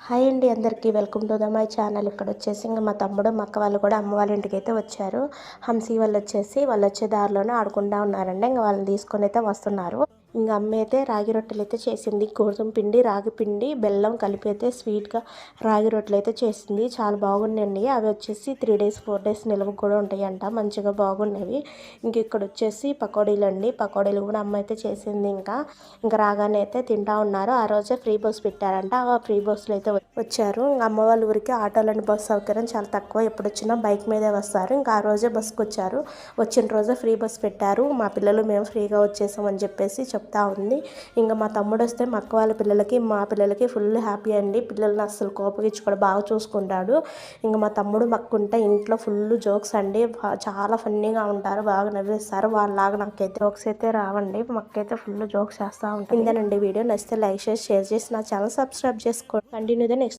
Hi అండి అందరికీ welcome to the my channel. ఇక్కడ వచ్చేసి ఇంకా మా తమ్ముడు మా అక్క వాళ్ళు కూడా అమ్మ వాళ్ళ ఇంటికి అయితే వచ్చారు. హంసీ వాళ్ళు వచ్చే దారిలోనే ఆడుకుంటా ఉన్నారండి. ఇంకా వాళ్ళని తీసుకొని అయితే వస్తున్నారు. ఇంకా అమ్మ అయితే రాగి రొట్టెలు అయితే చేసింది. గోధుమ పిండి రాగి పిండి బెల్లం కలిపి అయితే స్వీట్గా రాగి రొట్టెలు అయితే చేసింది. చాలా బాగున్నాయండి. అవి వచ్చేసి 3 days 4 days నిల్వ కూడా ఉంటాయంట. మంచిగా బాగున్నవి. ఇంక ఇక్కడ వచ్చేసి పకోడీలు అండి. పకోడీలు కూడా అమ్మ అయితే చేసింది. ఇంకా రాగానే అయితే తింటా ఉన్నారు. ఆ రోజే ఫ్రీ బస్ పెట్టారంట. ఆ ఫ్రీ బస్సులో అయితే వచ్చారు. అమ్మ వాళ్ళ ఊరికి ఆటోలని బస్సు సౌకర్యం చాలా తక్కువ. ఎప్పుడు వచ్చినా బైక్ మీదే వస్తారు. ఇంకా ఆ రోజే బస్సుకు వచ్చారు. వచ్చిన రోజే ఫ్రీ బస్ పెట్టారు. మా పిల్లలు మేము ఫ్రీగా వచ్చేసామని చెప్పేసి చెప్తా ఉంది. ఇంకా మా తమ్ముడు వస్తే మా అక్క వాళ్ళ పిల్లలకి మా పిల్లలకి ఫుల్ హ్యాపీ అండి. పిల్లల్ని అస్సలు కోపగించి కూడా బాగా చూసుకుంటాడు. ఇంకా మా తమ్ముడు మక్కుంటే ఇంట్లో ఫుల్ జోక్స్ అండి. చాలా ఫన్నీగా ఉంటారు. బాగా నవ్విస్తారు. వాళ్ళలాగా నాకైతే జోక్స్ అయితే రావండి. మక్కైతే ఫుల్ జోక్స్ చేస్తూ ఉంటాను. ఇందేనండి వీడియో నచ్చితే లైక్ చేసి షేర్ చేసి నా ఛానల్ సబ్స్క్రైబ్ చేసుకోండి. Continue the next